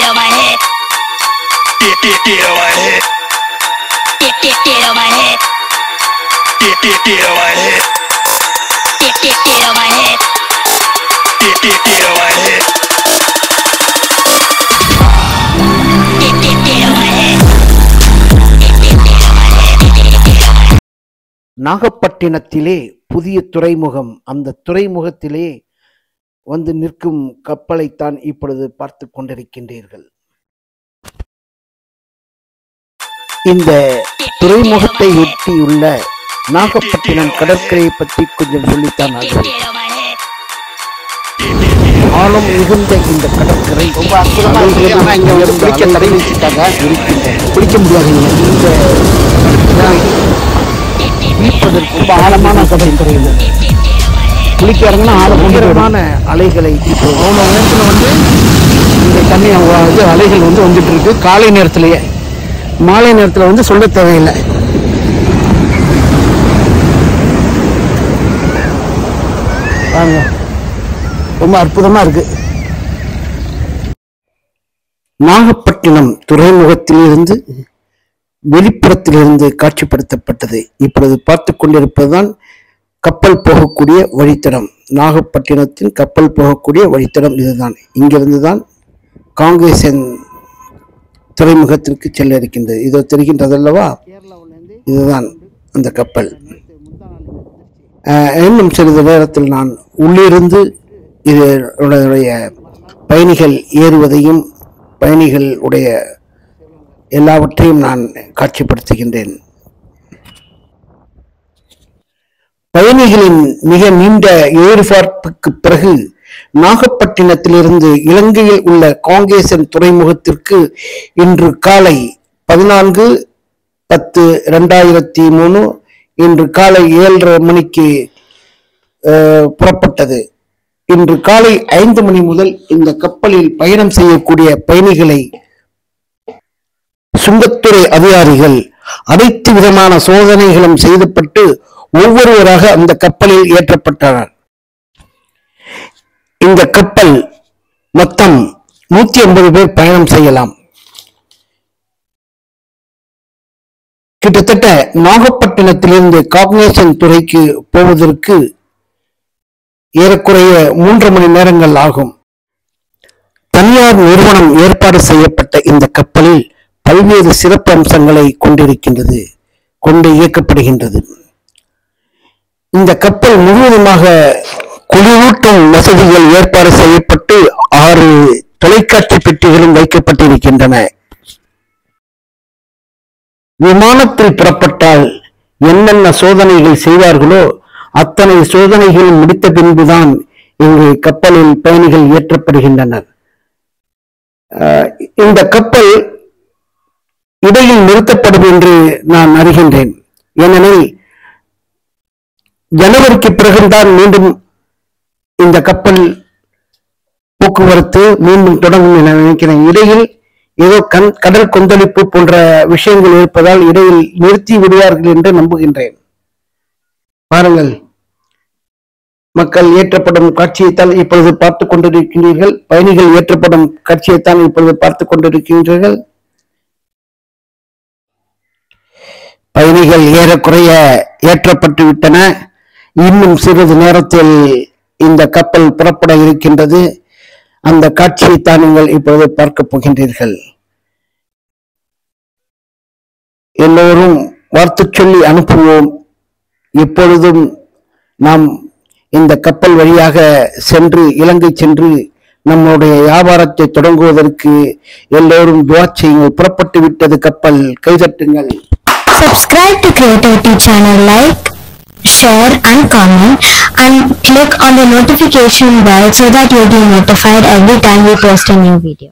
on my head. Get on my head. Get on my head. Get on my head. Get on my head. Get on my head. நாகப்பட்டினத்திலே புதிய துறைமுகம், அந்த துறைமுகத்திலே வந்து நிற்கும் கப்பலைத்தான் இப்பொழுது பார்த்து கொண்டிருக்கின்றீர்கள். இந்த துறைமுகத்தை ஒட்டியுள்ள நாகப்பட்டினம் கடற்கரையை பற்றி கொஞ்சம் சொல்லித்தான் ஆகும். ஆழம் மிகுந்த இந்த கடற்கரை ரொம்ப பிடிக்க முடியாது. இந்த ரொம்ப ஆழமான கடற்கரை, குளிக்க இறங்கினா ஆழமான அலைகளை இப்போ அவ்வளோ நேரத்தில் வந்து இந்த தண்ணி அலைகள் வந்து வந்துட்டு இருக்கு. காலை நேரத்திலேயே, மாலை நேரத்தில் வந்து சொல்ல தேவையில்லை. பாருங்க, ரொம்ப அற்புதமா இருக்கு. நாகப்பட்டினம் துறைமுகத்திலிருந்து வெளிப்புறத்திலிருந்து காட்சிப்படுத்தப்பட்டது. இப்பொழுது பார்த்து கொண்டிருப்பதுதான் கப்பல் போகக்கூடிய வழித்தடம். நாகப்பட்டினத்தின் கப்பல் போகக்கூடிய வழித்தடம் இதுதான். இங்கிருந்து தான் காங்கேசன் துறைமுகத்திற்கு செல்ல இருக்கின்றது. இதோ தெரிகின்றதல்லவா, இதுதான் அந்த கப்பல். இன்னும் சிறிது நேரத்தில் நான் உள்ளிருந்து இதனுடைய பயணிகள் ஏறுவதையும் பயணிகளுடைய எல்லாவற்றையும் நான் காட்சிப்படுத்துகின்றேன். பயணிகளின் மிக நீண்ட எதிர்பார்ப்புக்கு பிறகு நாகப்பட்டினத்திலிருந்து இலங்கையில் உள்ள காங்கேசன் துறைமுகத்திற்கு இன்று காலை 14/10/2003 இன்று காலை 7:30 மணிக்கு புறப்பட்டது. இன்று காலை 5 மணி முதல் இந்த கப்பலில் பயணம் செய்யக்கூடிய பயணிகளை சுங்கத்துறை அதிகாரிகள் அனைத்து விதமான சோதனைகளும் செய்யப்பட்டு ஒவ்வொருவராக அந்த கப்பலில் ஏற்றப்பட்டனர். இந்த கப்பல் மொத்தம் 150 பேர் பயணம் செய்யலாம். கிட்டத்தட்ட நாகப்பட்டினத்திலிருந்து காங்கேசன் துறைக்கு போவதற்கு ஏறக்குறைய 3 மணி நேரங்கள் ஆகும். தனியார் நிறுவனம் ஏற்பாடு செய்யப்பட்ட இந்த கப்பலில் பல்வேறு சிறப்பு அம்சங்களை கொண்டிருக்கின்றது, கொண்டு இயக்கப்படுகின்றது. இந்த கப்பல் முழுவதுமாக குளிரூட்டும் வசதிகள் ஏற்பாடு செய்யப்பட்டு 6 தொலைக்காட்சி பெட்டிகளும் வைக்கப்பட்டிருக்கின்றன. விமானத்தில் புறப்பட்டால் என்னென்ன சோதனைகள் செய்வார்களோ அத்தனை சோதனைகள் முடித்த பின்புதான் இங்கு கப்பலில் பயணிகள் ஏற்றப்படுகின்றனர். இந்த கப்பல் இடையில் நிறுத்தப்படும் என்று நான் அறிகின்றேன். ஏனெனில் ஜனவரிக்கு பிறகுதான் மீண்டும் இந்த கப்பல் போக்குவரத்து மீண்டும் தொடங்கும் என நினைக்கிறேன். இடையில் ஏதோ கடல் கொந்தளிப்பு போன்ற விஷயங்கள் இருப்பதால் இடையில் நிறுத்தி விடுவார்கள் என்று நம்புகின்றேன். பாருங்கள், மக்கள் ஏற்றப்படும் காட்சியைத்தான் இப்பொழுது பார்த்து கொண்டிருக்கின்றீர்கள். பயணிகள் ஏற்றப்படும் காட்சியைத்தான் இப்பொழுது பார்த்து கொண்டிருக்கின்றீர்கள். பயணிகள் ஏறக்குறைய ஏற்றப்பட்டு விட்டன. இன்னும் சிறிது நேரத்தில் இந்த கப்பல் புறப்பட இருக்கின்றது. அந்த காட்சியைத்தான் நீங்கள் இப்பொழுது பார்க்க போகின்றீர்கள். எல்லோரும் வாழ்த்து சொல்லி அனுப்புவோம். இப்பொழுதும் நாம் இந்த கப்பல் வழியாக சென்று இலங்கை சென்று நம்முடைய வியாபாரத்தை தொடங்குவதற்கு எல்லோரும் துஆ செய்யுங்கள். புறப்பட்டு விட்டது கப்பல், கைதட்டுங்கள். Subscribe to Creativity channel, like, share and comment, and click on the notification bell so that you'll be notified every time we post a new video.